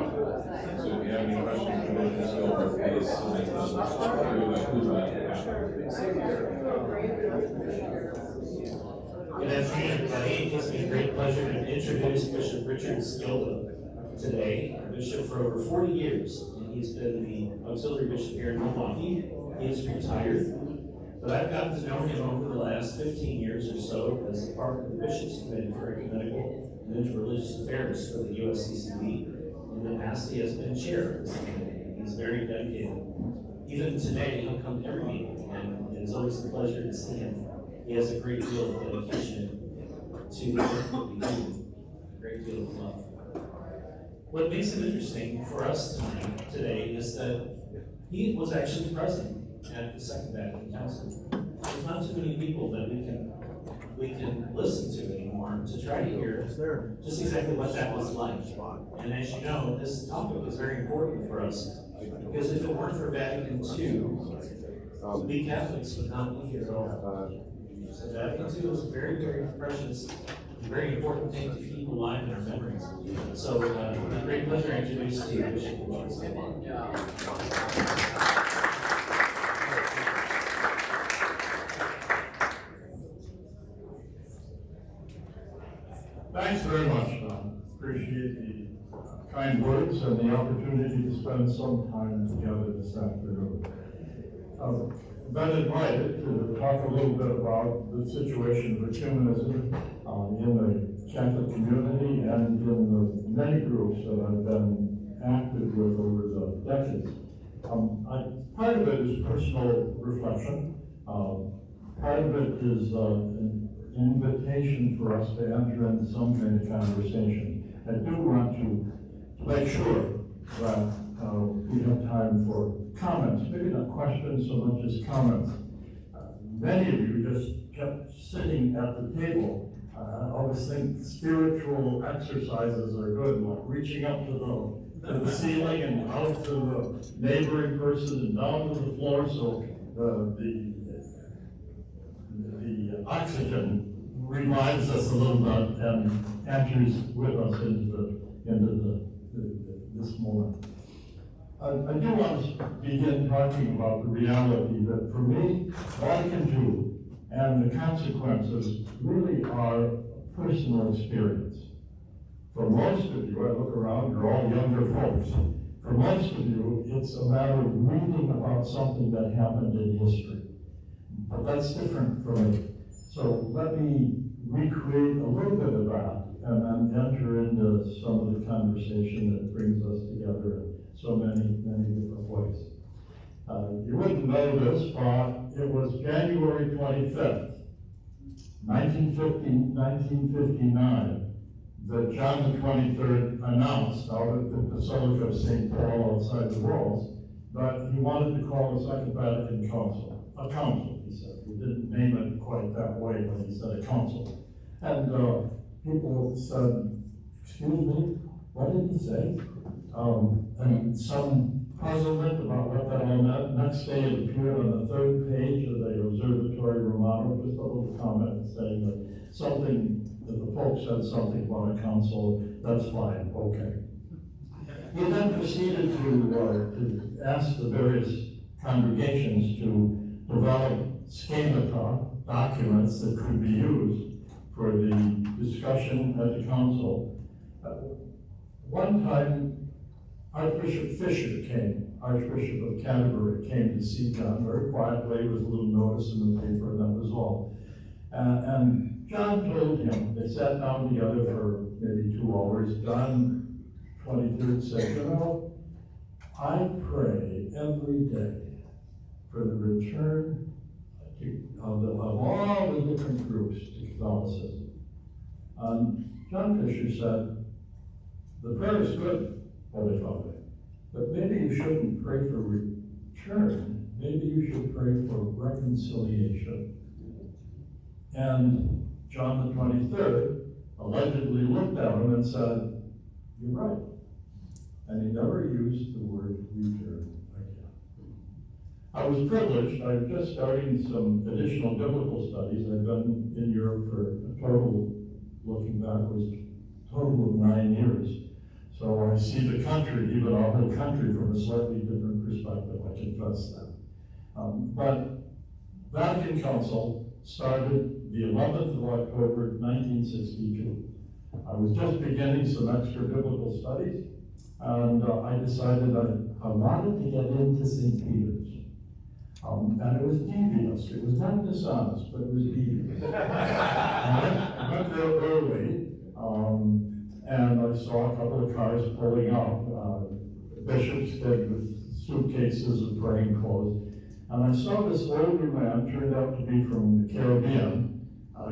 So if you have any questions for Bishop Silver, please submit them. Good afternoon, everybody. It gives me great pleasure to introduce Bishop Richard Silva today, Bishop for over 40 years, and he's been the auxiliary bishop here in Milwaukee. He is retired, but I've gotten to know him over the last 15 years or so as a part of the Bishops' Committee for Ecumenical and Interreligious Affairs for the USCCB. In the past, he has been chair of this committee. He's very dedicated. Even today, he'll come to every meeting, and it is always a pleasure to see him. He has a great deal of dedication to the work that we do, a great deal of love. What makes it interesting for us today is that he was actually present at the Second Vatican Council. There's not too many people that we can listen to anymore to try to hear just exactly what that was like. And as you know, this topic is very important for us because if it weren't for Vatican II, we Catholics would not be here at all. So Vatican II is a very, very precious, very important thing to keep alive in our memories. So with a great pleasure, I introduce to you Bishop Richard Silva. Thanks very much, Don. Appreciate the kind words and the opportunity to spend some time together this afternoon. I've been invited to talk a little bit about the situation of ecumenism in the Catholic community and in the many groups that I've been active with over the decades. Part of it is personal reflection. Part of it is an invitation for us to enter into some kind of conversation. I do want to make sure that we have time for comments, maybe not questions so much as comments. Many of you just kept sitting at the table. I always think spiritual exercises are good, like reaching up to the ceiling and out to the neighboring person and down to the floor, so the oxygen revives us a little bit and enters with us into this moment. I do want to begin talking about the reality that for me, Vatican II and the consequences really are a personal experience. For most of you, I look around, you're all younger folks. For most of you, it's a matter of reading about something that happened in history. But that's different for me. So let me recreate a little bit of that and then enter into some of the conversation that brings us together in so many, many different ways. You wouldn't know this, but it was January 25th, 1959, that John the 23rd announced out at the Basilica of St. Paul outside the walls that he wanted to call a Second Vatican Council. A council, he said. He didn't name it quite that way, but he said a council. And people said, excuse me, what did he say? And some puzzlement about what that all meant. Next day it appeared on the third page of the Observatory Romano, just a little comment saying that something, that the Pope said something about a council, that's fine, okay. He then proceeded to ask the various congregations to develop schemata, documents that could be used for the discussion at the council. One time, Archbishop Fisher came, Archbishop of Canterbury, came to see John very quietly with a little notice in the paper, and that was all. And John told him, they sat down together for maybe 2 hours. John 23rd said, you know, I pray every day for the return of all the different groups to Catholicism. John Fisher said, the prayer is good, Holy Father, but maybe you shouldn't pray for return, maybe you should pray for reconciliation. And John the 23rd allegedly looked at him and said, you're right. And he never used the word return again. I was privileged. I'm just starting some additional biblical studies. I've been in Europe for a total, looking back, was a total of 9 years. So I see the country, even our whole country, from a slightly different perspective, I confess that. But Vatican Council started the 11th of October, 1962. I was just beginning some extra biblical studies, and I decided I wanted to get into St. Peter's. And it was devious. It was not dishonest, but it was devious. I went there early, and I saw a couple of cars pulling up, bishops head with suitcases of praying clothes. And I saw this older man, turned out to be from the Caribbean. I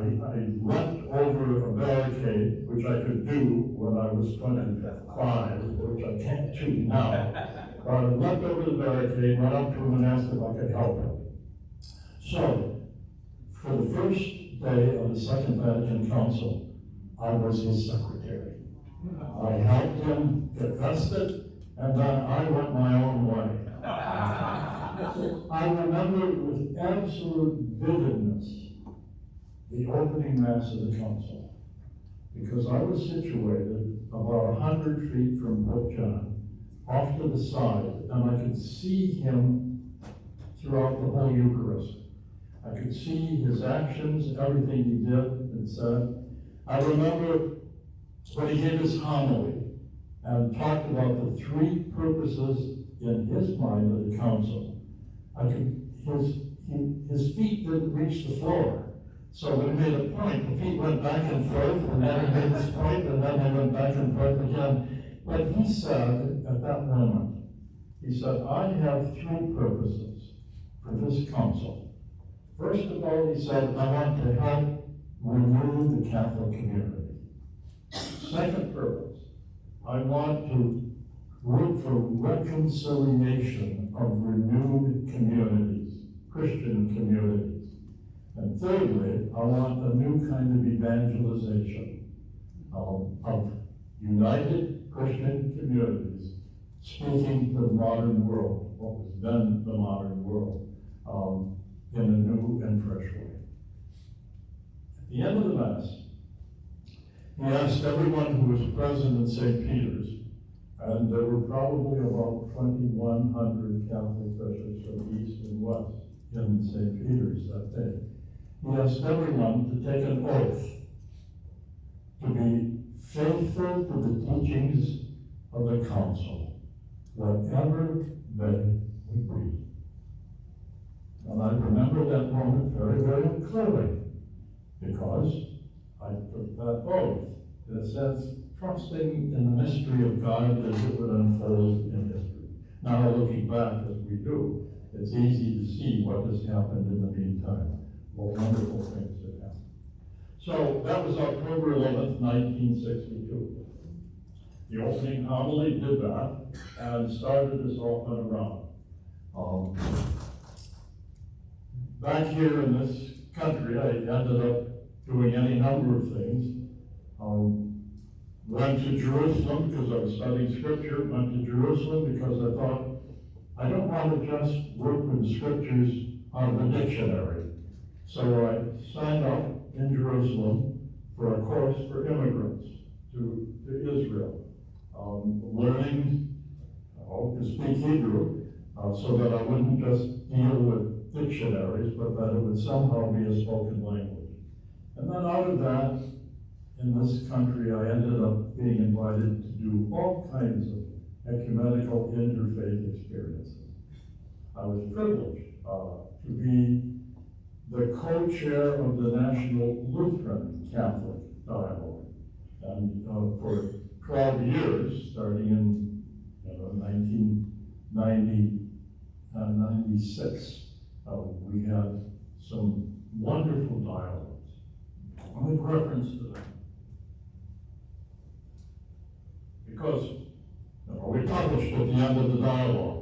leapt over a barricade, which I could do when I was 25, which I can't do now. But I leapt over the barricade, went up to him and asked if I could help him. So, for the first day of the Second Vatican Council, I was his secretary. I helped him get vested, and then I went my own way. I remember with absolute vividness the opening mass of the council, because I was situated about 100 feet from Pope John, off to the side, and I could see him throughout the whole Eucharist. I could see his actions, everything he did and said. I remember when he gave his homily and talked about the three purposes in his mind of the council. His feet didn't reach the floor. So when he made a point, the feet went back and forth, and then he made this point, and then they went back and forth again. But he said at that moment, he said, I have three purposes for this council. First of all, he said, I want to help renew the Catholic community. Second purpose, I want to work for reconciliation of renewed communities, Christian communities. And thirdly, I want a new kind of evangelization of united Christian communities speaking to the modern world, what was then the modern world, in a new and fresh way. At the end of the Mass, he asked everyone who was present in St. Peter's, and there were probably about 2,100 Catholic bishops from East and West in St. Peter's that day. He asked everyone to take an oath to be faithful to the teachings of the council, whatever they would be. And I remember that moment very, very clearly, because I took that oath, in a sense, trusting in the mystery of God as it would unfold in history. Now, looking back as we do, it's easy to see what has happened in the meantime. What wonderful things have happened. So that was October 11th, 1962. The opening homily did that and started us off on a round. Back here in this country, I ended up doing any number of things. Went to Jerusalem because I was studying scripture, went to Jerusalem because I thought, I don't want to just work with the scriptures out of a dictionary. So I signed up in Jerusalem for a course for immigrants to Israel, learning to speak Hebrew so that I wouldn't just deal with dictionaries, but that it would somehow be a spoken language. And then out of that, in this country, I ended up being invited to do all kinds of ecumenical interfaith experiences. I was privileged to be the co-chair of the National Lutheran Catholic Dialogue. And for 12 years, starting in 1996, we had some wonderful dialogues. I'll make reference to them. Because we published at the end of the dialogue,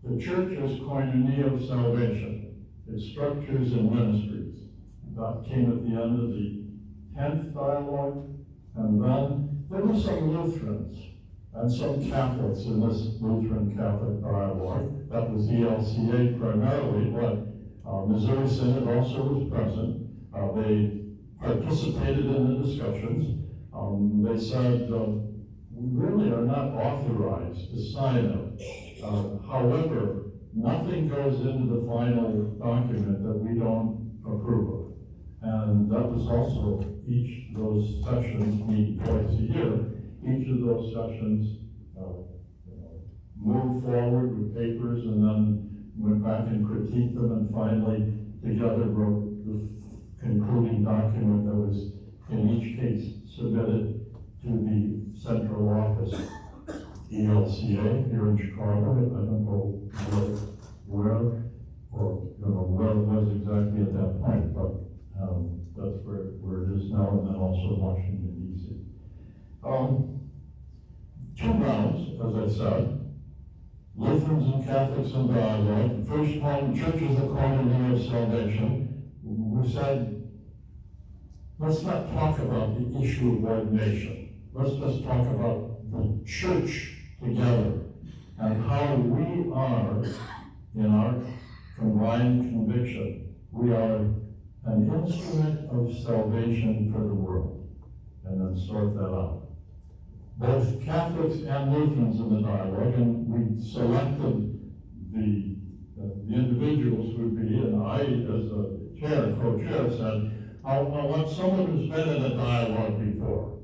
the church's koinonia of salvation, its structures and ministries. That came at the end of the 10th dialogue, and then there were some Lutherans and some Catholics in this Lutheran Catholic dialogue. That was ELCA primarily, but Missouri Synod also was present. They participated in the discussions. They said, we really are not authorized to sign it. However, nothing goes into the final document that we don't approve of. And that was also, each of those sessions meet twice a year. Each of those sessions moved forward with papers and then went back and critiqued them, and finally together wrote the concluding document that was in each case submitted to the central office, ELCA here in Chicago. I don't know where where it was exactly at that point, but that's where it is now, and then also Washington, D.C. Two rounds, as I said, Lutherans and Catholics in dialogue. The first one, Churches According of Salvation, we said, let's not talk about the issue of ordination. Let's just talk about the church together and how we are, in our combined conviction, we are an instrument of salvation for the world, and then sort that out. Both Catholics and Lutherans in the dialogue, and we selected the individuals who would be, and I, as a chair, co-chair, said, I want someone who's been in a dialogue before,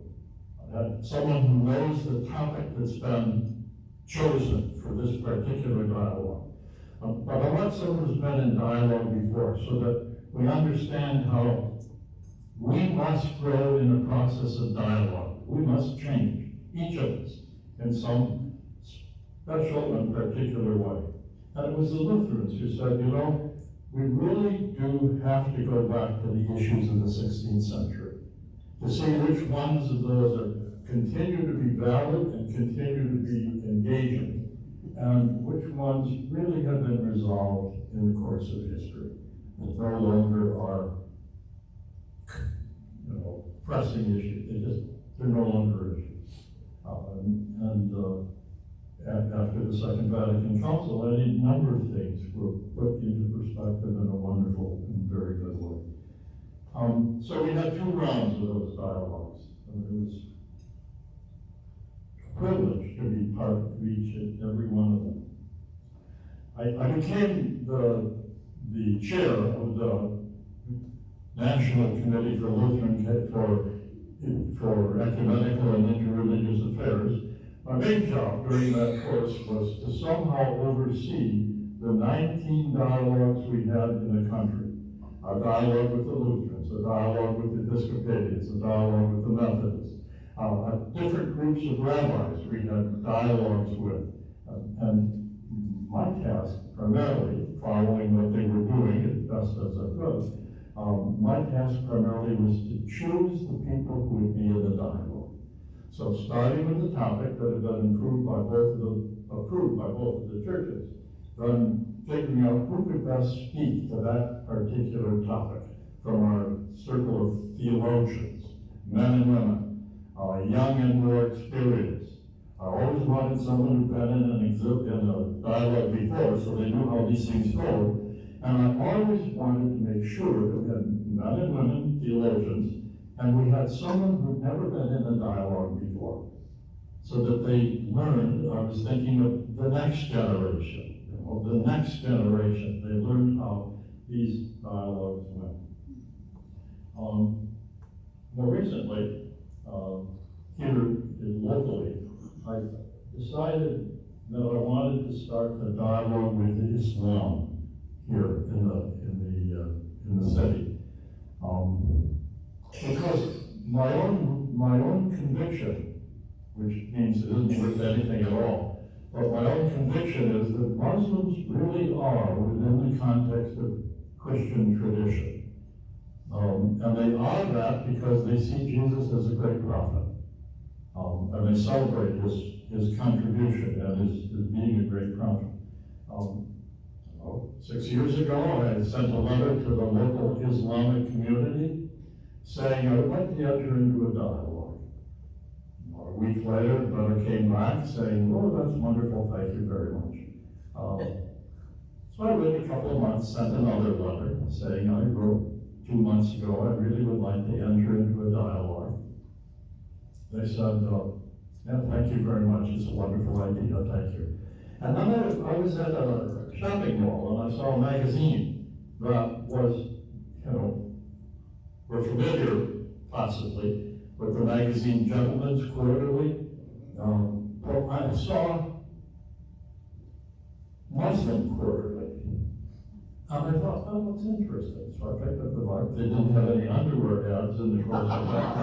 someone who knows the topic that's been chosen for this particular dialogue. But I want someone who's been in dialogue before, so that we understand how we must grow in the process of dialogue. We must change, each of us, in some special and particular way. And it was the Lutherans who said, you know, we really do have to go back to the issues of the 16th century to see which ones of those continue to be valid and continue to be engaging, and which ones really have been resolved in the course of history and no longer are, pressing issues. They're no longer issues. After the Second Vatican Council, any number of things were put into perspective in a wonderful and very good way. So we had 2 rounds of those dialogues. And it was a privilege to be part of each and every one of them. I became the chair of the National Committee for Lutheran for Ecumenical and Interreligious Affairs. My main job during that course was to somehow oversee the 19 dialogues we had in the country. A dialogue with the Lutherans, a dialogue with the Episcopalians, a dialogue with the Methodists, different groups of rabbis we had dialogues with. And my task, primarily, following what they were doing as best as I could, my task primarily was to choose the people who would be in the dialogue. So starting with the topic that had been approved by both of the churches, then figuring out who could best speak to that particular topic from our circle of theologians, men and women, young and more experienced. I always wanted someone who'd been in a dialogue before, so they knew how these things go. And I always wanted to make sure that we had men and women theologians, and we had someone who'd never been in a dialogue before, so that they learned. I was thinking of the next generation. They learned how these dialogues went. More recently, here locally, I decided that I wanted to start a dialogue with Islam here in the city, because my own conviction, which means it isn't worth anything at all, but my own conviction is that Muslims really are within the context of Christian tradition, and they are that because they see Jesus as a great prophet, and they celebrate his contribution and his being a great prophet. 6 years ago, I sent a letter to the local Islamic community saying I would like to enter into a dialogue. A week later, the letter came back saying, oh, that's wonderful, thank you very much. So I waited a couple of months, sent another letter saying I wrote 2 months ago, I really would like to enter into a dialogue. They said, yeah, thank you very much, it's a wonderful idea, thank you. And then I was at a shopping mall and I saw a magazine that was, we're familiar, possibly, with the magazine Gentleman's Quarterly. Well, I saw Muslim Quarterly. And I thought, oh, that's interesting. So I picked up the book. They didn't have any underwear ads in the course of that.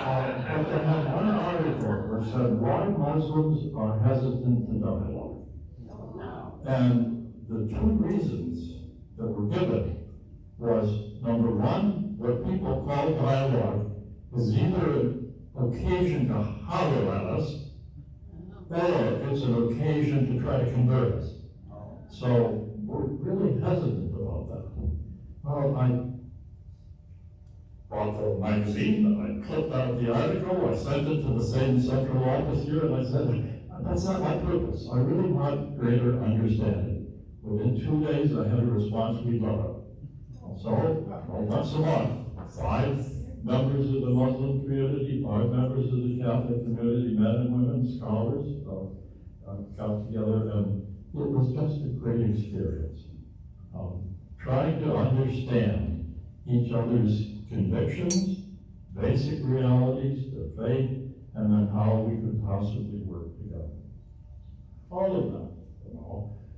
But they had one article that said why Muslims are hesitant to dialogue. And the two reasons that were given was, number one, what people call dialogue is either an occasion to holler at us, or it's an occasion to try to convert us. So we're really hesitant about that. Well, I bought the magazine, I clipped out the article, I sent it to the same central office here, and I said, that's not my purpose. I really want greater understanding. Within 2 days, I had a response, we love it. So, once a month, 5 members of the Muslim community, 5 members of the Catholic community, men and women, scholars, got together, and it was just a great experience. Trying to understand each other's convictions, basic realities, their faith, and then how we could possibly work together. All of that,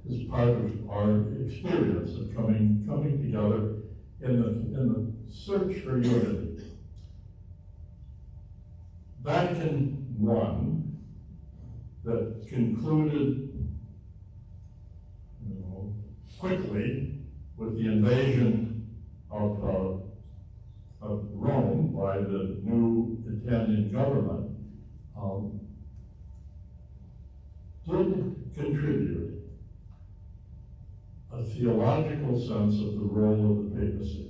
is part of our experience of coming together in the search for unity. Vatican I, that concluded quickly with the invasion of Rome by the new Italian government, did contribute a theological sense of the role of the papacy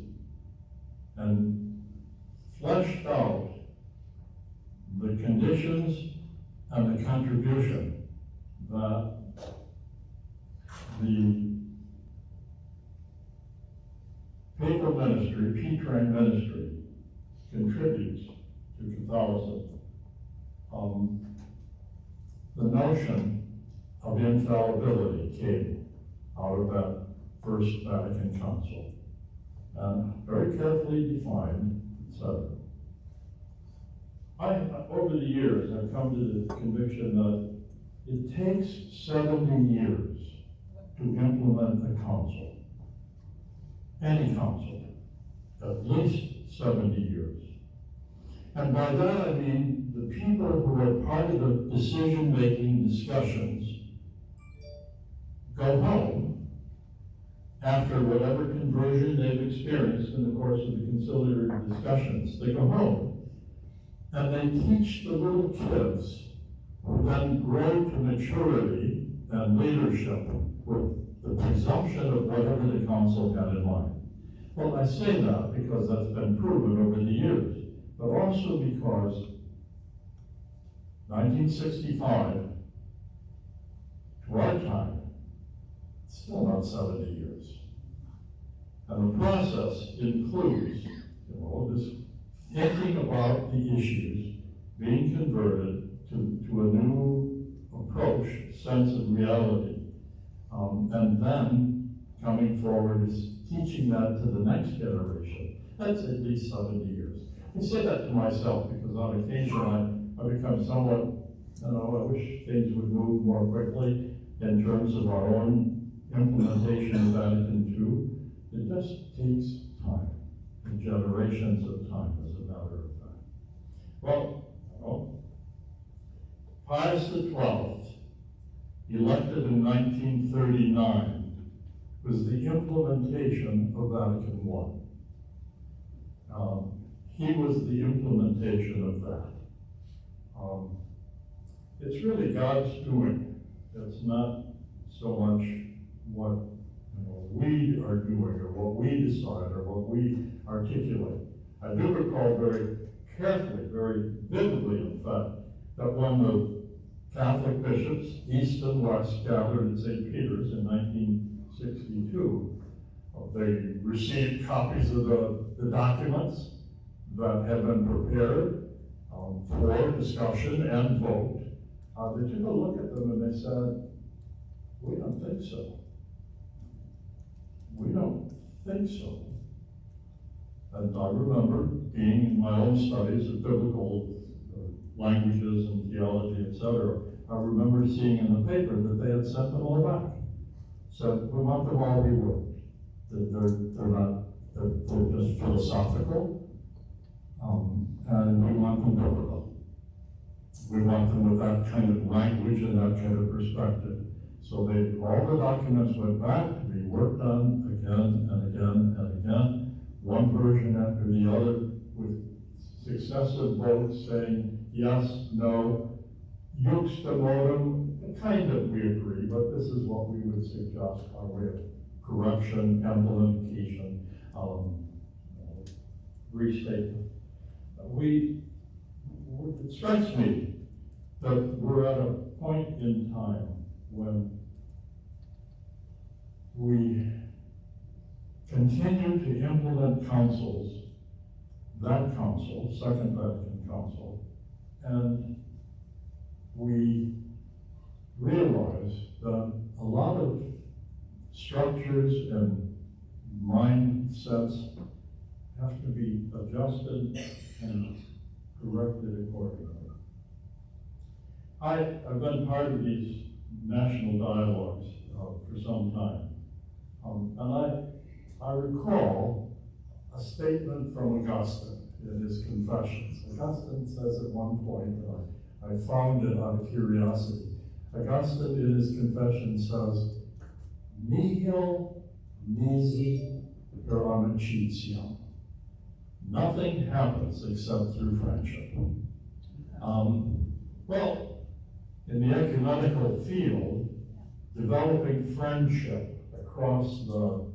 and fleshed out the conditions and the contribution that the papal ministry, Petrine ministry, contributes to Catholicism. The notion of infallibility came out of that First Vatican Council, and very carefully defined, etc. Over the years, I've come to the conviction that it takes 70 years to implement a council. Any council, at least 70 years. And by that I mean the people who are part of the decision-making discussions go home after whatever conversion they've experienced in the course of the conciliary discussions. They go home and they teach the little kids who then grow to maturity and leadership with the presumption of whatever the council had in mind. Well, I say that because that's been proven over the years, but also because 1965 to our time, it's still not 70 years. And the process includes, this thinking about the issues, being converted to a new approach, sense of reality, and then coming forward is teaching that to the next generation. That's at least 70 years. I say that to myself because on occasion I become somewhat, I wish things would move more quickly in terms of our own implementation of Vatican II. It just takes time, and generations of time, as a matter of fact. Well, Pius XII, elected in 1939, was the implementation of Vatican I. He was the implementation of that. It's really God's doing. It's not so much what we are doing or what we decide or what we articulate. I do recall very carefully, very vividly, in fact, that when the Catholic bishops, East and West, gathered at St. Peter's in 1962, they received copies of the documents that had been prepared. for discussion and vote. They took a look at them and they said, we don't think so. We don't think so. And I remember being in my own studies of biblical languages and theology, etc. I remember seeing in the paper that they had sent them all back. So we want them all reworked. They're just philosophical, and we want them biblical. We want them with that kind of language and that kind of perspective. So all the documents went back to be worked on again and again and again, one version after the other, with successive votes saying yes, no, juxta modum, kind of we agree, but this is what we would suggest our way of correction, amplification, restatement. It strikes me that we're at a point in time when we continue to implement councils, that council, Second Vatican Council, and we realize that a lot of structures and mindsets have to be adjusted and corrected accordingly. I've been part of these national dialogues for some time, and I recall a statement from Augustine in his Confessions. Augustine says at one point, and I found it out of curiosity, Augustine in his Confession says, nihil nisi per amicitiam. Nothing happens except through friendship. Well, in the ecumenical field, developing friendship across the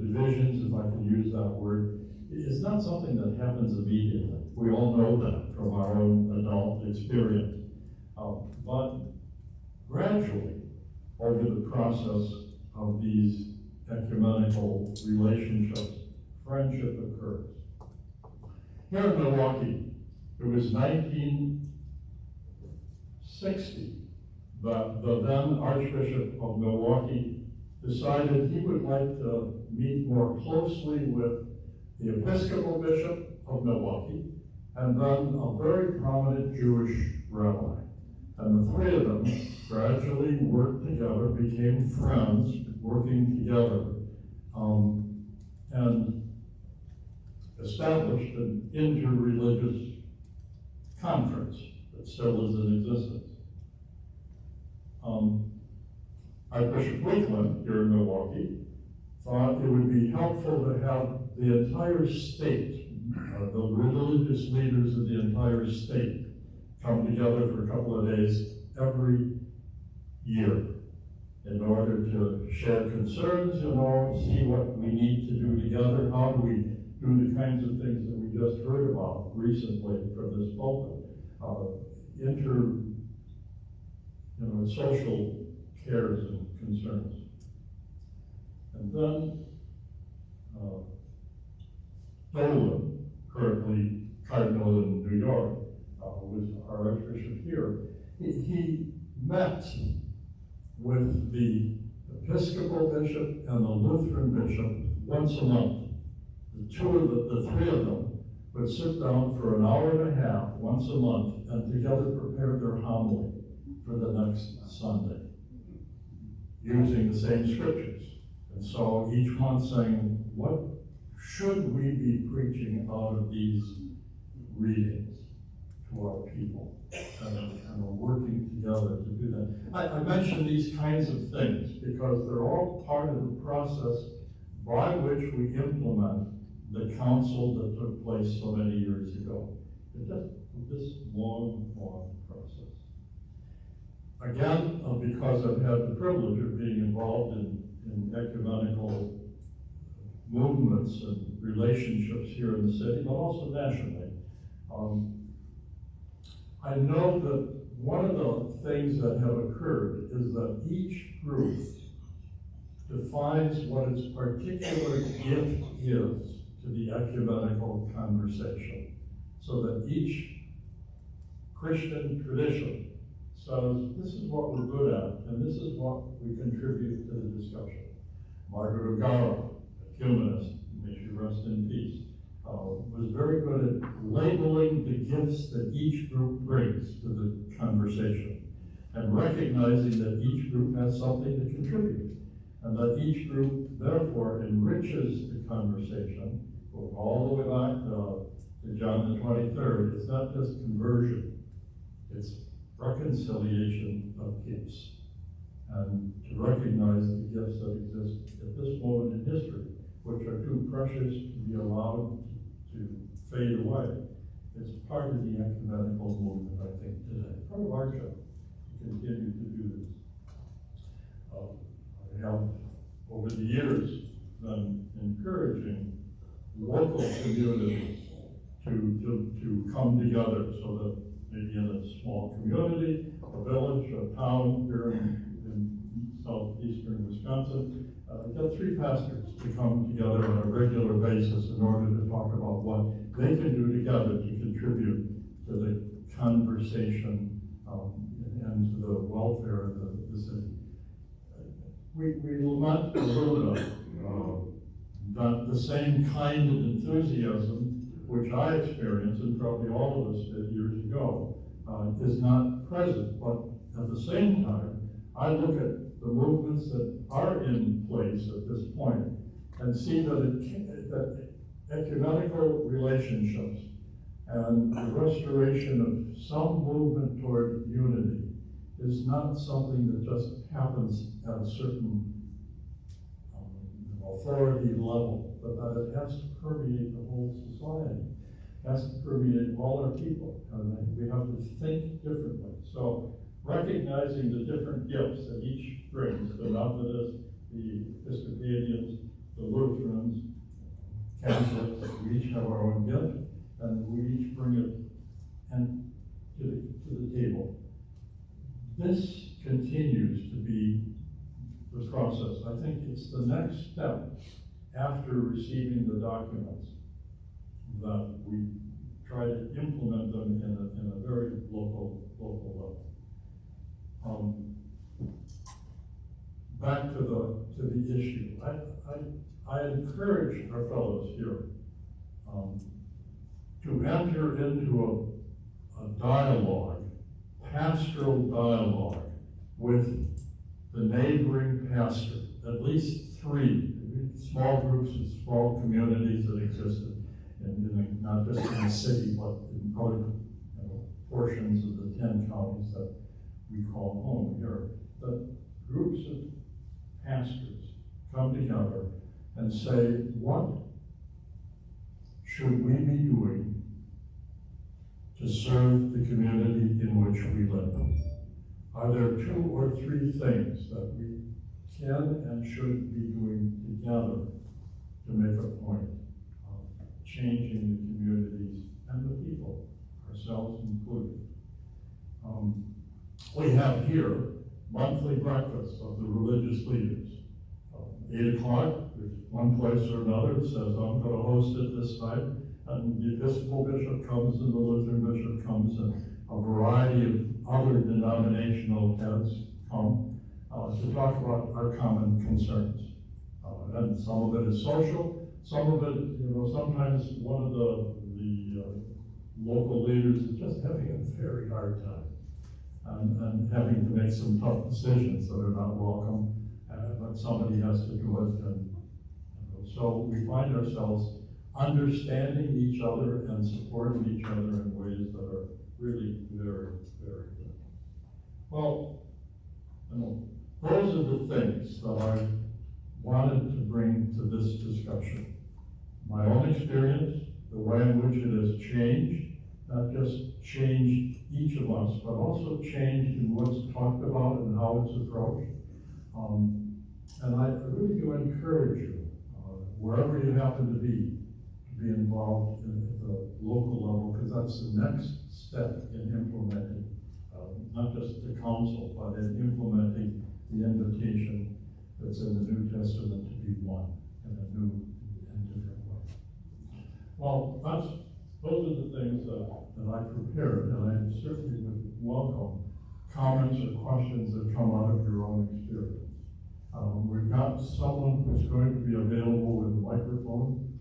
divisions, if I can use that word, is not something that happens immediately. We all know that from our own adult experience. But gradually, over the process of these ecumenical relationships, friendship occurs. Here in Milwaukee, it was 1960 that the then Archbishop of Milwaukee decided he would like to meet more closely with the Episcopal Bishop of Milwaukee and then a very prominent Jewish rabbi. And the three of them gradually worked together, became friends, working together, and established an interreligious conference that still is in existence. Archbishop Wakeman here in Milwaukee thought it would be helpful to have the entire state, the religious leaders of the entire state, come together for a couple of days every year in order to share concerns, see what we need to do together, how do we do the kinds of things that we just heard about recently from this pulpit, social cares and concerns. And then Dolan, currently Cardinal in New York, who was our Archbishop here, he met with the Episcopal Bishop and the Lutheran Bishop once a month. The three of them would sit down for an hour and a half once a month and together prepare their homily for the next Sunday, using the same scriptures. And so each month saying, what should we be preaching out of these readings to our people? And we're working together to do that. I mention these kinds of things because they're all part of the process by which we implement the council that took place so many years ago. It's just this long process. Again, because I've had the privilege of being involved in ecumenical movements and relationships here in the city, but also nationally, I know that one of the things that have occurred is that each group defines what its particular gift is to the ecumenical conversation. so that each Christian tradition says, this is what we're good at, and this is what we contribute to the discussion. Margaret O'Gara, a humanist, may she rest in peace, was very good at labeling the gifts that each group brings to the conversation, and recognizing that each group has something to contribute, and that each group therefore enriches the conversation, going all the way back to John the 23rd. It's not just conversion, it's reconciliation of gifts, and to recognize the gifts that exist at this moment in history, which are too precious to be allowed to fade away. It's part of the ecumenical movement, I think, today. Part of our job to continue to do this. I have, over the years, been encouraging local communities to come together so that maybe in a small community, a village, a town here in southeastern Wisconsin, get 3 pastors to come together on a regular basis in order to talk about what they can do together to contribute to the conversation and to the welfare of the city. We lament a little bit that the same kind of enthusiasm which I experienced, and probably all of us did years ago, is not present. But at the same time, I look at the movements that are in place at this point and see that ecumenical relationships and the restoration of some movement toward unity is not something that just happens at a certain authority level, but that it has to permeate the whole society. It has to permeate all our people, and we have to think differently. So recognizing the different gifts that each brings, the Methodists, the Episcopalians, the Lutherans, Catholics, we each have our own gift, and we each bring it to the table. This continues to be the process. I think it's the next step after receiving the documents that we try to implement them in a very local level. Back to the issue. I encourage our fellows here to enter into a dialogue, pastoral dialogue, with the neighboring pastor, at least 3 small groups and small communities that existed, not just in the city, but in other portions of the 10 counties that we call home here. That groups of pastors come together and say, what should we be doing to serve the community in which we live? Are there 2 or 3 things that we can and should be doing together to make a point of changing the communities and the people, ourselves included? We have here monthly breakfasts of the religious leaders. 8 o'clock, there's one place or another that says, I'm going to host it this night, and the Episcopal bishop comes and the Lutheran bishop comes, and a variety of other denominational heads come to talk about our common concerns. And some of it is social, some of it, sometimes one of the local leaders is just having a very hard time and having to make some tough decisions that are not welcome, but somebody has to do it. And so we find ourselves understanding each other and supporting each other in ways that are really very, very good. Well, those are the things that I wanted to bring to this discussion. My own experience, the way in which it has changed, not just changed each of us, but also changed in what's talked about and how it's approached. And I really do encourage you, wherever you happen to be involved in the local level, because that's the next step in implementing, not just the council, but in implementing the invitation that's in the New Testament to be one in a new and different way. Well, Those are the things that I prepared, and I certainly would welcome comments or questions that come out of your own experience. We've got someone who's going to be available with a microphone.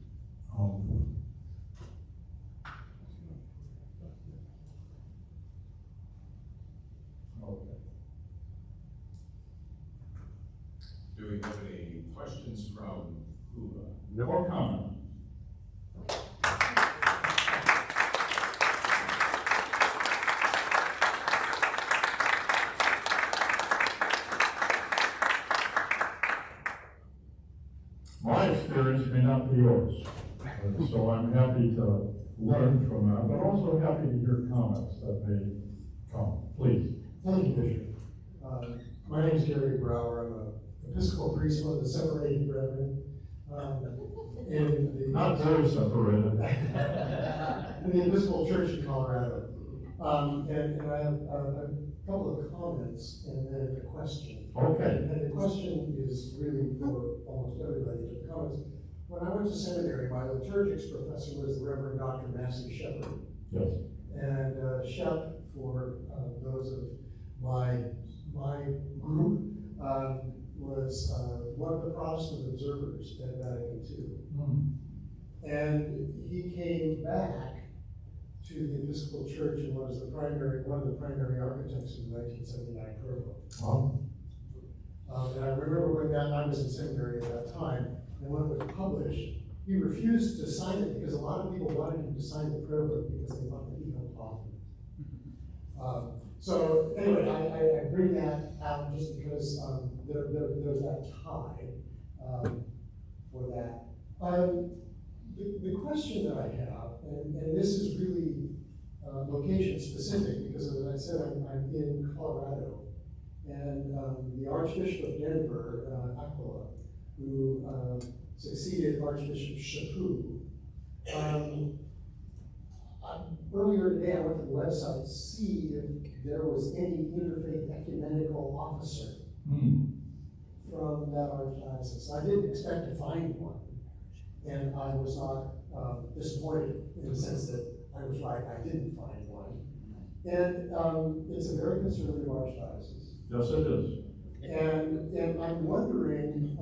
Okay. Do we have any questions from who? Or comments? My experience may not be yours, so I'm happy to learn from that, but also happy to hear comments that may come. Please. Thank you, Bishop. My name is Gary Brower. I'm an Episcopal priest, one of the separated brethren. Not very separated. In the Episcopal Church in Colorado. And I have a couple of comments and then a question. Okay. And the question is really for almost everybody, but the comments. When I went to seminary, my liturgics professor was the Reverend Dr. Massey Shepherd. Yes. And Shep, for those of my group, was one of the Protestant observers at Vatican II. And he came back to the Episcopal Church and was one of the primary architects of the 1979 program. Wow. And I remember when I was in seminary at that time, and when it was published, he refused to sign it because a lot of people wanted him to sign the program because they thought that he helped author. So anyway, I bring that out just because there's that tie for that. The question that I have, and this is really location specific because as I said, I'm in Colorado, and the Archbishop of Denver, Aquila, who succeeded Archbishop Chaput, earlier today I went to the website to see if there was any interfaith ecumenical officer from that archdiocese. I didn't expect to find one, and I was not disappointed in the sense that I was right, I didn't find one. And it's a very conservative archdiocese. Yes, it is. And I'm wondering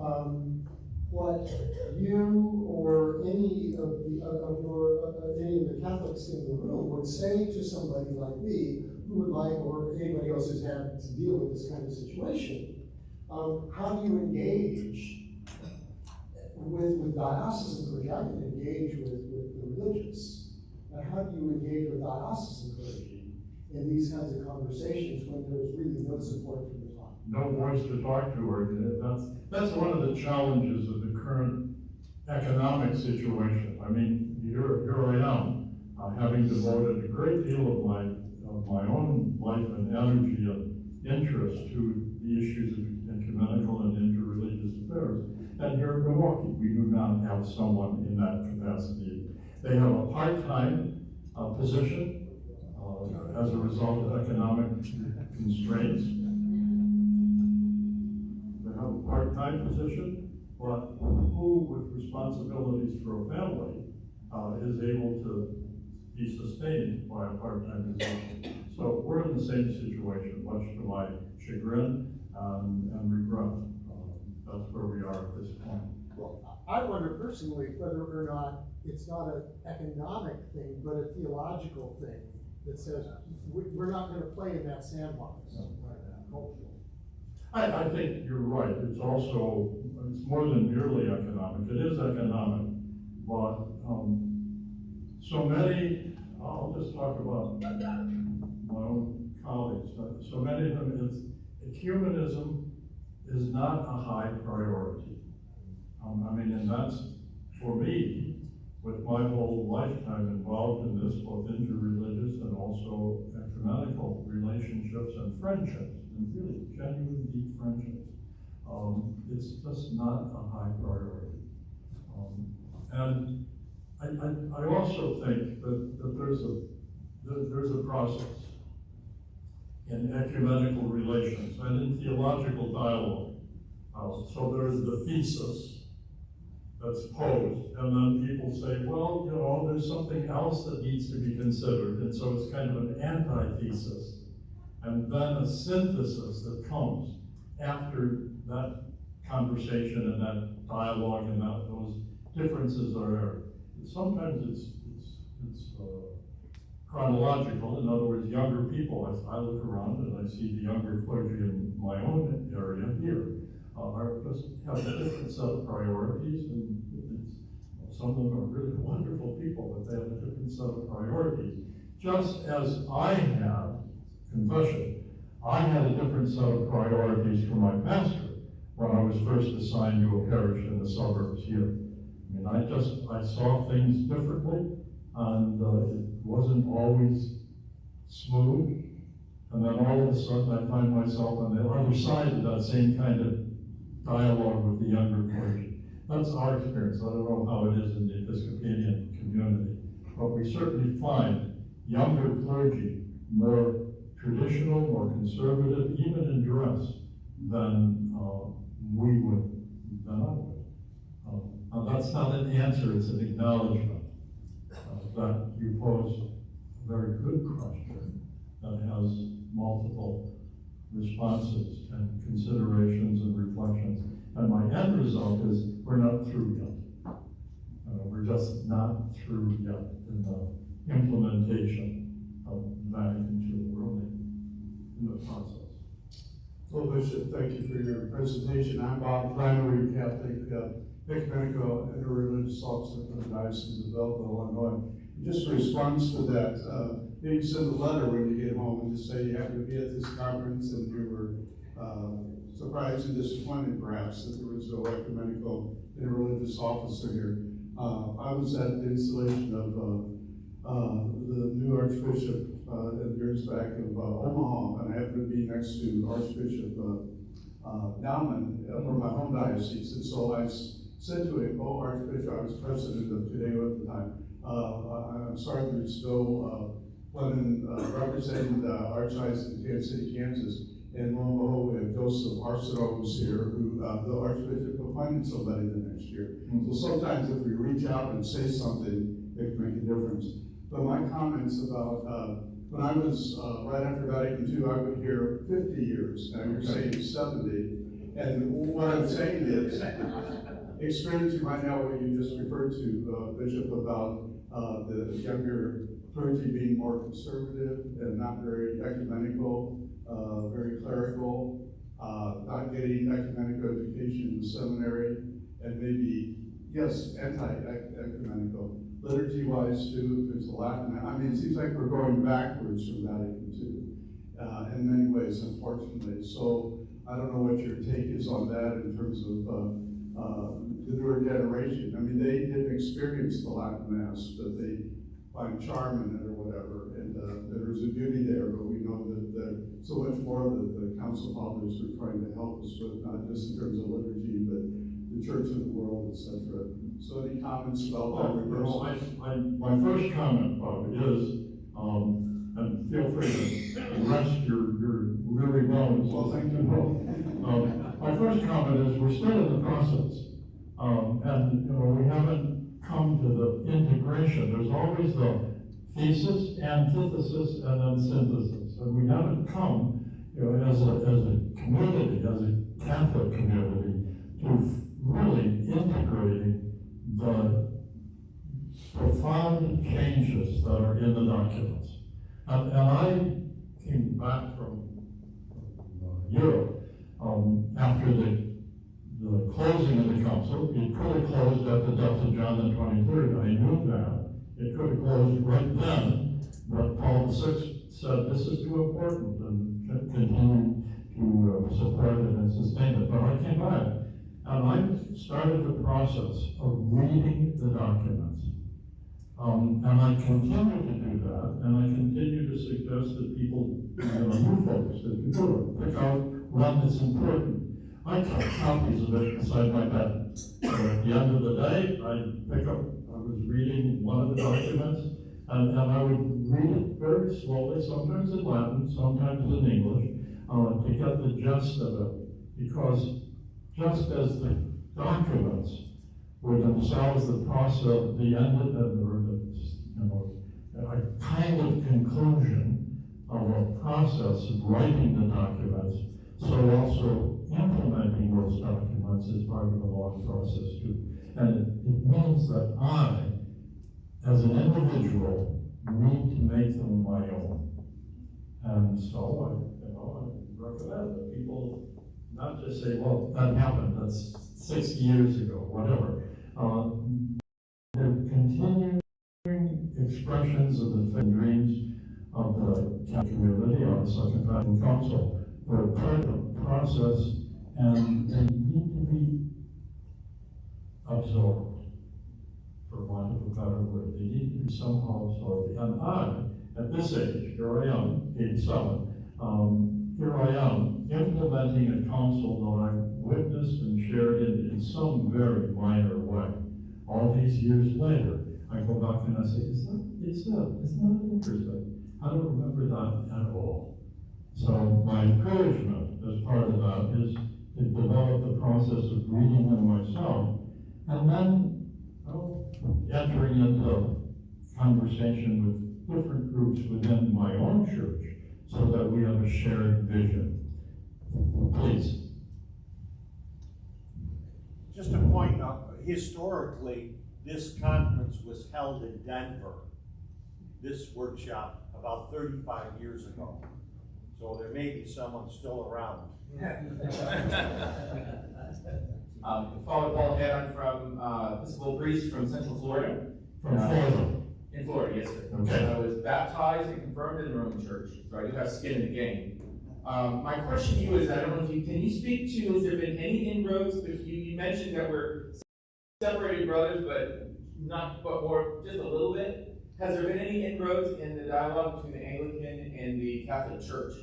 what you or any of the Catholics in the room would say to somebody like me who would like, or anybody else who's had to deal with this kind of situation. How do you engage with diocesan clergy? I can engage with the religious, but how do you engage with diocesan clergy in these kinds of conversations when there's really no support from the top? No voice to talk to, or that's one of the challenges of the current economic situation. I mean, here I am, having devoted a great deal of my own life and energy and interest to the issues of ecumenical and interreligious affairs. And here in Milwaukee, we do not have someone in that capacity. They have a part-time position as a result of economic constraints. They have a part-time position, but who with responsibilities for a family is able to be sustained by a part-time position. So we're in the same situation, much to my chagrin and regret. That's where we are at this point. Well, I wonder personally whether or not it's not an economic thing, but a theological thing that says we're not going to play in that sandbox. I think you're right. It's also, it's more than merely economic. It is economic, but so many, I'll just talk about my own colleagues, so many of them, ecumenism is not a high priority. I mean, and that's, for me, with my whole lifetime involved in this, both interreligious and also ecumenical relationships and friendships, and really genuine, deep friendships. It's just not a high priority. And I also think that there's a process in ecumenical relations and in theological dialogue. So there's the thesis that's posed, and then people say, well, you know, there's something else that needs to be considered, and so it's kind of an antithesis, and then a synthesis that comes after that conversation and that dialogue and that those differences are aired. Sometimes it's chronological. In other words, younger people, as I look around and I see the younger clergy in my own area here, are just have a different set of priorities, and some of them are really wonderful people, but they have a different set of priorities. Just as I had, confession, I had a different set of priorities for my pastor when I was first assigned to a parish in the suburbs here. I mean, I saw things differently, and it wasn't always smooth. And then all of a sudden I find myself on the other side of that same kind of dialogue with the younger clergy. That's our experience. I don't know how it is in the Episcopalian community, but we certainly find younger clergy more traditional, more conservative, even in dress, than we would, than I would. And that's not an answer, it's an acknowledgement that you pose a very good question that has multiple responses and considerations and reflections. And my end result is we're not through yet. We're just not through yet in the implementation of Vatican II. We're only in the process. Well, Bishop, thank you for your presentation. I'm Bob Flannery, Catholic Ecumenical Interreligious Officer for the Diocese of Belleville, Illinois. Just in response to that, maybe send a letter when you get home and just say you happen to be at this conference and you were surprised and disappointed perhaps that there was no ecumenical interreligious officer here. I was at the installation of the new Archbishop years back of Omaha, and I happened to be next to Archbishop Dowman from my home diocese, and so I said to him, "Oh, Archbishop," I was president of Tudeo at the time, I'm sorry there's no women representing the Archdiocese of Kansas City, Kansas, and lo and behold, we have Joseph Arsenault was here, who the Archbishop appointed somebody the next year. So sometimes if we reach out and say something, it can make a difference. But my comments about when I was right after Vatican II, I would hear 50 years. Now you're saying 70. And what I'm saying is, experiencing right now what you just referred to, Bishop, about the younger clergy being more conservative and not very ecumenical, very clerical, not getting ecumenical education in the seminary, and maybe, yes, anti-ecumenical. Liturgy-wise too, there's a Latin. I mean, it seems like we're going backwards from Vatican II in many ways, unfortunately. So I don't know what your take is on that in terms of the newer generation. I mean, they didn't experience the Latin Mass, but they find charm in it or whatever, and there's a beauty there. But we know that so much more that the Council Fathers were trying to help us with, not just in terms of liturgy, but the Church of the world, etc. So any comments about that reversal? My first comment, Bob, is, and feel free to rest your weary bones. Well, thank you. My first comment is we're still in the process. And we haven't come to the integration. There's always the thesis, antithesis, and then synthesis. And we haven't come, as a community, as a Catholic community, to really integrating the profound changes that are in the documents. And I came back from Europe after the closing of the council. It could have closed at the death of John the 23rd. I knew that. It could have closed right then, but Paul VI said this is too important and continued to support it and sustain it. But I came back. And I started the process of reading the documents. And I continue to do that, and I continue to suggest that people, new folks, that you do it, pick out one that's important. I kept copies of it beside my bed. So at the end of the day, I was reading one of the documents, and I would read it very slowly, sometimes in Latin, sometimes in English, to get the gist of it. Because just as the documents were themselves the process, the end of a kind of conclusion of a process of writing the documents, so also implementing those documents is part of a long process too. And it means that I, as an individual, need to make them my own. And so I recommend that people not just say, well, that happened, that's 60 years ago, whatever. They're continuing expressions of the faith and dreams of the Catholic community or the Second Vatican Council. They're part of the process, and they need to be absorbed, for want of a better word. They need to be somehow absorbed. And I, at this age, here I am, 87, here I am, implementing a council that I witnessed and shared in some very minor way. All these years later, I go back and I say, isn't that interesting? I don't remember that at all. So my encouragement as part of that is to develop the process of reading them myself, and then entering into conversation with different groups within my own church so that we have a shared vision. Please. Just a point out, historically, this conference was held in Denver, this workshop, about 35 years ago. So there may be someone still around. Father Paul Head, I'm from Episcopal priest from Central Florida. From Florida. In Florida, yes, sir. Okay. I was baptized and confirmed in the Roman Church, so I do have skin in the game. My question to you is, I don't know if you, can you speak to, has there been any inroads, you mentioned that we're separated brothers, but more, just a little bit. Has there been any inroads in the dialogue between the Anglican and the Catholic Church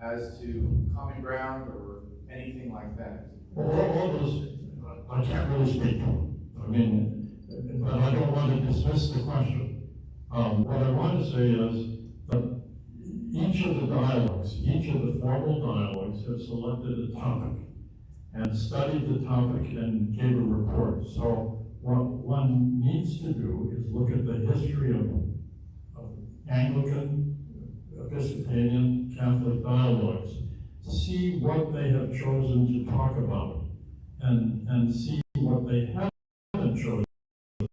as to common ground or anything like that? Well, all those, I can't really speak to them. I mean, but I don't want to dismiss the question. What I want to say is that each of the dialogues, each of the formal dialogues have selected a topic and studied the topic and gave a report. So what one needs to do is look at the history of Anglican, Episcopalian, Catholic dialogues, see what they have chosen to talk about, and see what they haven't chosen to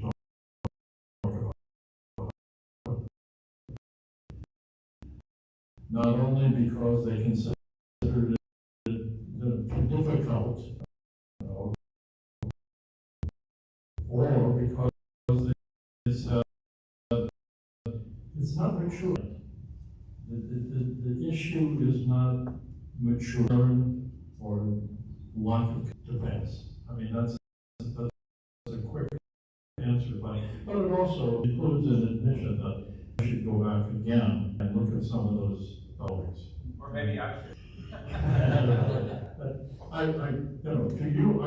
talk about. Not only because they considered it too difficult, or because they said it's not mature. The issue is not mature or lack of capacity. I mean, that's a quick answer, but it also includes an admission that I should go back again and look at some of those topics. Or maybe I should. To you, I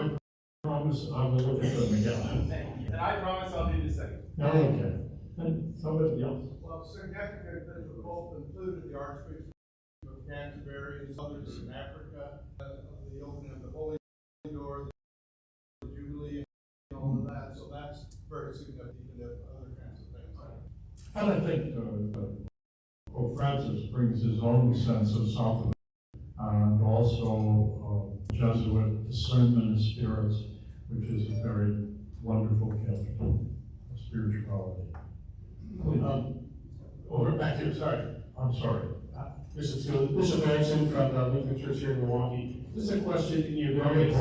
promise I will look at them again. Thank you. And I promise I'll do the same. Okay. And somebody else? Well, significant that the Pope included the Archbishop of Canterbury and others in Africa, the opening of the Holy Door, the Jubilee, and all of that. So that's very significant of other kinds of things. And I think Pope Francis brings his own sense of South and also Jesuit discernment of spirits, which is a very wonderful gift of spirituality. Over back here, sorry. I'm sorry. Bishop Erickson from the Lutheran Church here in Milwaukee. This is a question in your various,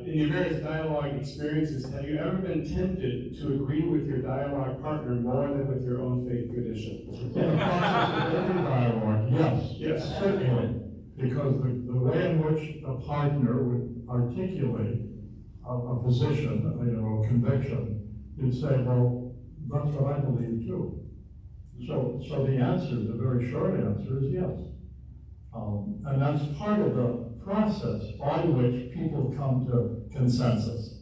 in your various dialogue experiences, have you ever been tempted to agree with your dialogue partner more than with your own faith tradition? In the process of every dialogue, yes. Yes. Certainly. Because the way in which a partner would articulate a position, a conviction, you'd say, well, that's what I believe too. So the answer, the very short answer is yes. And that's part of the process by which people come to consensus.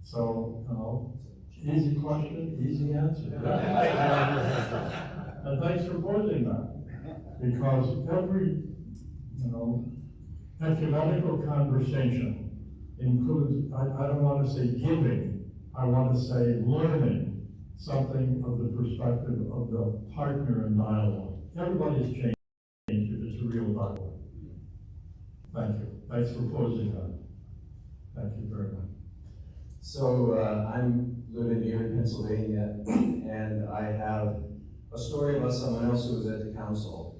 So, easy question, easy answer. And thanks for posing that. Because every, ecumenical conversation includes, I don't want to say giving, I want to say learning something of the perspective of the partner in dialogue. Everybody's changed if it's a real dialogue. Thank you. Thanks for closing that. Thank you very much. So I'm living here in Pennsylvania, and I have a story about someone else who was at the council,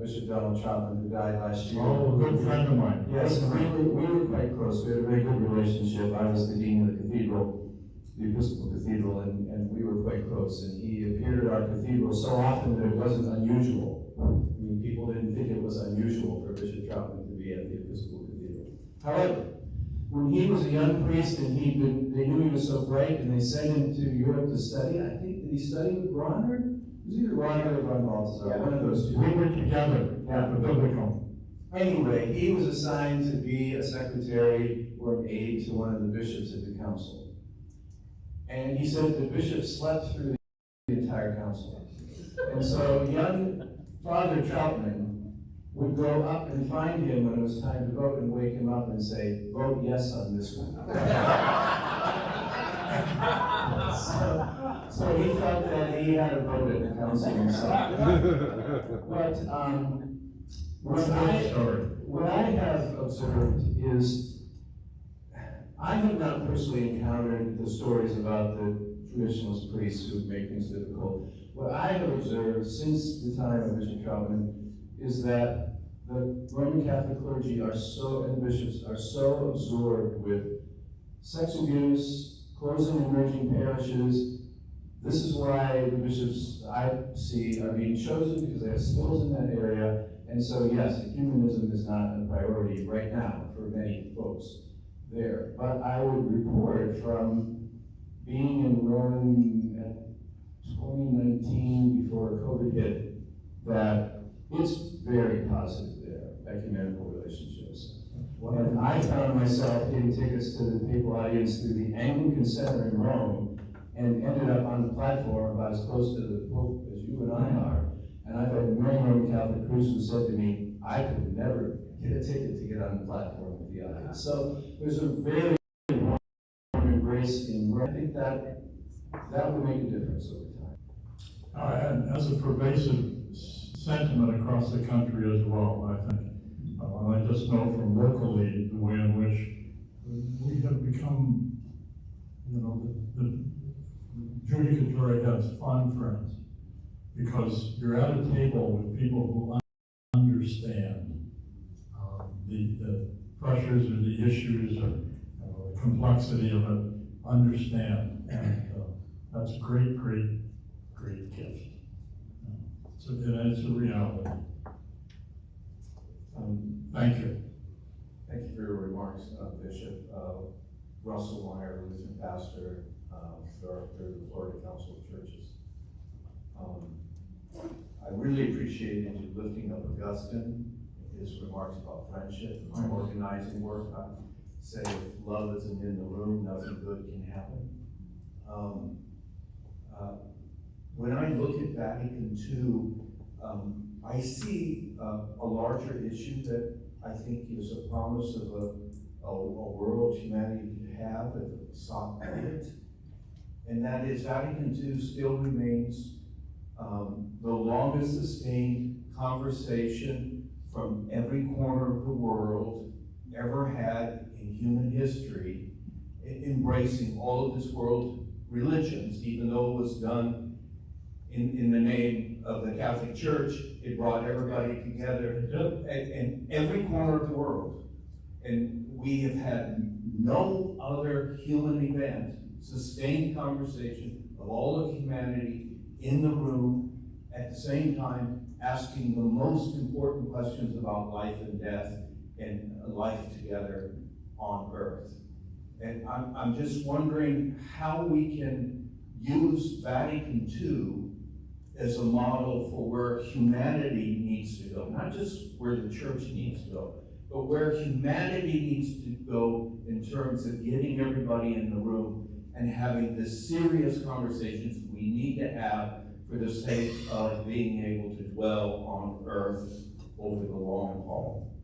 Bishop Donald Chapman, who died last year. Oh, a good friend of mine. Yes, and we were quite close. We had a very good relationship. I was the dean of the cathedral, the Episcopal Cathedral, and we were quite close. And he appeared at our cathedral so often that it wasn't unusual. I mean, people didn't think it was unusual for Bishop Chapman to be at the Episcopal Cathedral. However, when he was a young priest and they knew he was so bright and they sent him to Europe to study, I think, did he study with Bronner? It was either Bronner or Von Balthasar, one of those two. We were together at the Biblical. Anyway, he was assigned to be a secretary or an aide to one of the bishops at the council. And he said the bishop slept through the entire council. And so young Father Troutman would go up and find him when it was time to vote and wake him up and say, vote yes on this one. so he felt that he had a vote at the council himself. But what I have observed is, I have not personally encountered the stories about the traditionalist priests who make things difficult. What I have observed since the time of Bishop Troutman is that the Roman Catholic clergy and bishops are so absorbed with sex abuse, closing emerging parishes. This is why the bishops I see are being chosen, because they have skills in that area. And so yes, ecumenism is not a priority right now for many folks there. But I would report from being in Rome at 2019 before COVID hit that it's very positive there, ecumenical relationships. And I found myself getting tickets to the papal audience through the Anglican Center in Rome and ended up on the platform about as close to the Pope as you and I are. And I've had many Roman Catholic priests who said to me, I could never get a ticket to get on the platform with the audience. So there's a very warm embrace in Rome. I think that would make a difference over time. And as a pervasive sentiment across the country as well, I think. I just know from locally the way in which we have become, the judicatory heads, fun friends, because you're at a table with people who understand the pressures or the issues or the complexity of it, understand, and that's a great, great, great gift. It's a reality. Thank you. Thank you for your remarks, Bishop. Russell Meyer, Lutheran pastor, through the Florida Council of Churches. I really appreciated you lifting up Augustine, his remarks about friendship, my organizing work. I say if love isn't in the room, nothing good can happen. When I look at Vatican II, I see a larger issue that I think is a promise of a world humanity could have if it sought it. And that is Vatican II still remains the longest sustained conversation from every corner of the world ever had in human history, embracing all of this world religions, even though it was done in the name of the Catholic Church. It brought everybody together in every corner of the world. And we have had no other human event, sustained conversation of all of humanity in the room at the same time, asking the most important questions about life and death and life together on earth. And I'm just wondering how we can use Vatican II as a model for where humanity needs to go, not just where the church needs to go, but where humanity needs to go in terms of getting everybody in the room and having the serious conversations we need to have for the sake of being able to dwell on earth over the long haul.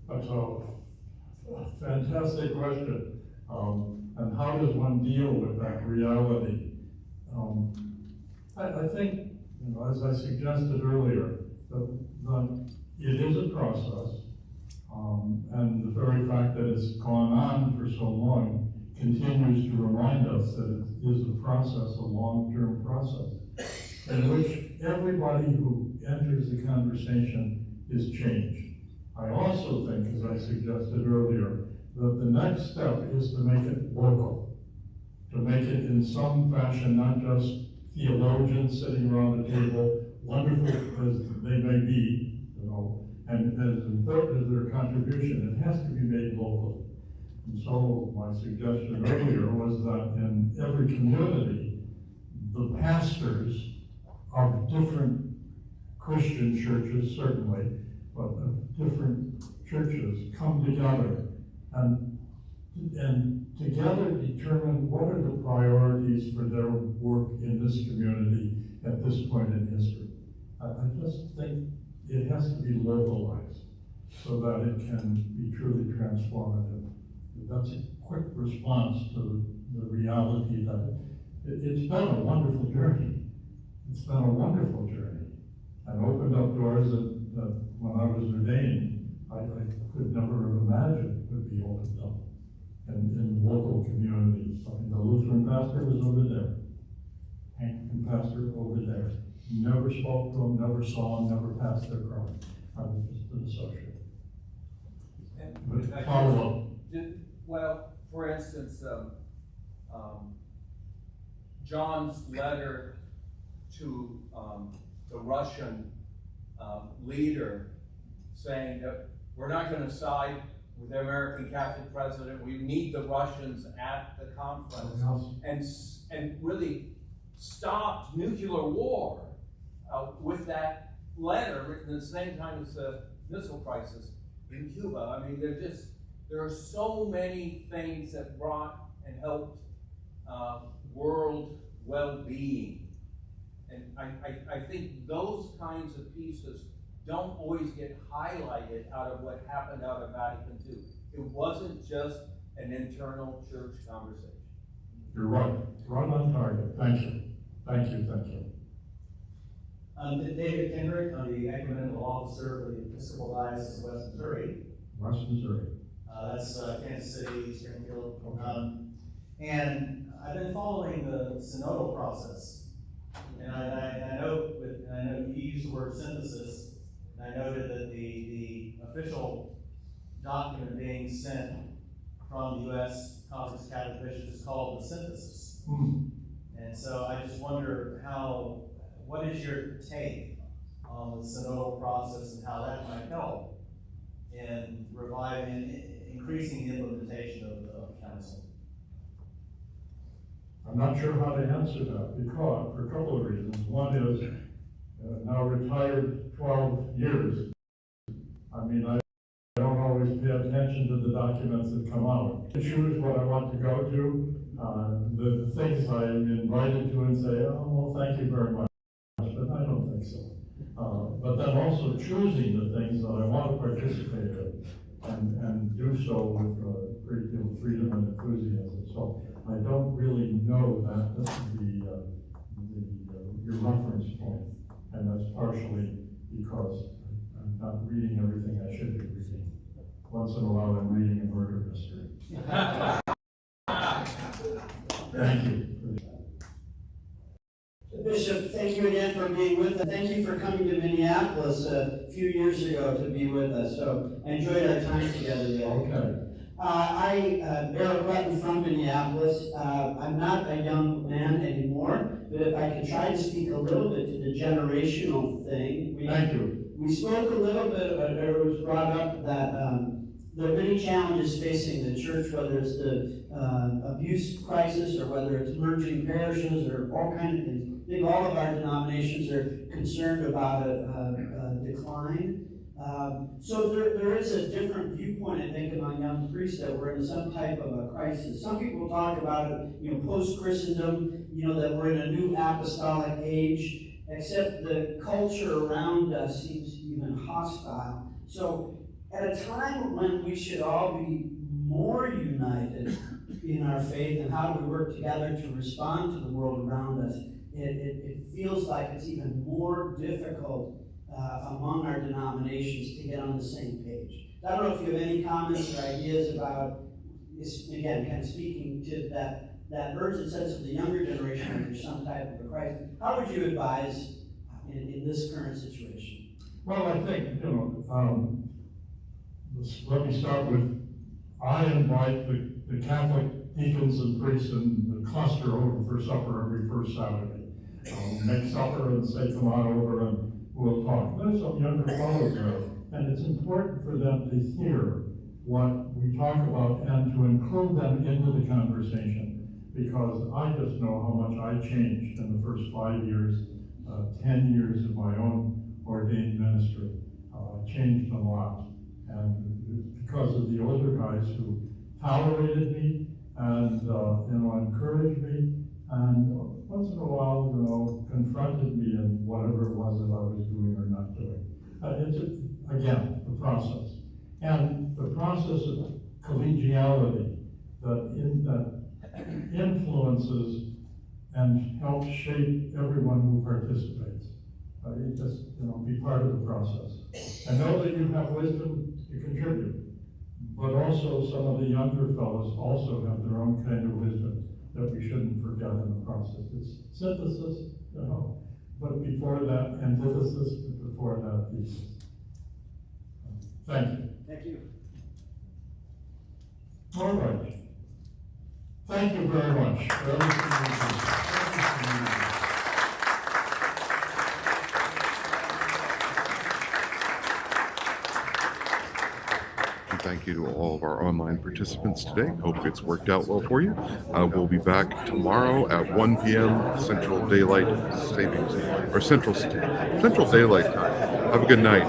But Fantastic question. And how does one deal with that reality? I think, as I suggested earlier, that it is a process, and the very fact that it's gone on for so long continues to remind us that it is a process, a long-term process, in which everybody who enters the conversation is changed. I also think, as I suggested earlier, that the next step is to make it local, to make it in some fashion, not just theologians sitting around the table, wonderful as they may be, and as important as their contribution, it has to be made local. And so my suggestion earlier was that in every community, the pastors of different Christian churches, certainly, but of different churches come together and together determine what are the priorities for their work in this community at this point in history. I just think it has to be localized so that it can be truly transformative. That's a quick response to the reality that it's been a wonderful journey. It's been a wonderful journey, and opened up doors that when I was ordained, I could never have imagined would be opened up in local communities. I mean, the Lutheran pastor was over there, Anglican pastor over there. Never spoke to them, never saw them, never passed their crime. I was just an associate. But follow up. Well, for instance, John's letter to the Russian leader saying that we're not going to side with the American Catholic president. We need the Russians at the conference, and really stopped nuclear war with that letter written at the same time as the missile crisis in Cuba. I mean, there are so many things that brought and helped world well-being. And I think those kinds of pieces don't always get highlighted out of what happened out of Vatican II. It wasn't just an internal church conversation. You're right. Right on target. Thank you. Thank you. Thank you. David Kendrick, I'm the ecumenical officer for the Episcopal Diocese of West Missouri. West Missouri. That's Kansas City, Springfield. And I've been following the synodal process. And I know you used the word synthesis, and I noted that the official document being sent from the U.S. Conference of Catholic Bishops is called the synthesis. And so I just wonder what is your take on the synodal process and how that might help in increasing the implementation of council? I'm not sure how to answer that because, for a couple of reasons. One is, now retired 12 years. I mean, I don't always pay attention to the documents that come out. I choose what I want to go to, the things I'm invited to and say, oh, well, thank you very much, but I don't think so. But then also choosing the things that I want to participate in and do so with a great deal of freedom and enthusiasm. So I don't really know that this is your reference point, and that's partially because I'm not reading everything I should be reading. Once in a while, I'm reading a murder mystery. Thank you. Bishop, thank you again for being with us. Thank you for coming to Minneapolis a few years ago to be with us. So I enjoyed our time together there. Okay. Barrett Rutten from Minneapolis. I'm not a young man anymore, but if I could try to speak a little bit to the generational thing. Thank you. We spoke a little bit about, it was brought up that there are many challenges facing the church, whether it's the abuse crisis or whether it's merging parishes or all kinds of things. I think all of our denominations are concerned about a decline. So there is a different viewpoint, I think, among young priests that we're in some type of a crisis. Some people talk about it, post-Christendom, that we're in a new apostolic age, except the culture around us seems even hostile. So at a time when we should all be more united in our faith, and how do we work together to respond to the world around us, it feels like it's even more difficult among our denominations to get on the same page. I don't know if you have any comments or ideas about, again, kind of speaking to that urgent sense of the younger generation where there's some type of a crisis. How would you advise in this current situation? Well, I think, let me start with, I invite the Catholic deacons and priests in the cluster over for supper every first Saturday. Make supper and say, come on over and we'll talk. There's some younger fellows there, and it's important for them to hear what we talk about and to include them into the conversation, because I just know how much I changed in the first 5 years, 10 years of my own ordained ministry. Changed a lot, and because of the older guys who tolerated me and encouraged me, and once in a while, confronted me in whatever it was that I was doing or not doing. It's again the process, and the process of collegiality that influences and helps shape everyone who participates. You just, be part of the process. I know that you have wisdom to contribute, but also some of the younger fellows also have their own kind of wisdom that we shouldn't forget in the process. It's synthesis, but before that, antithesis, but before that, thesis. Thank you. Thank you. All right. Thank you very much for everything you do. Thank you to all of our online participants today. Hope it's worked out well for you. We'll be back tomorrow at 1 p.m. Central Daylight Savings, or Central Daylight Time. Have a good night.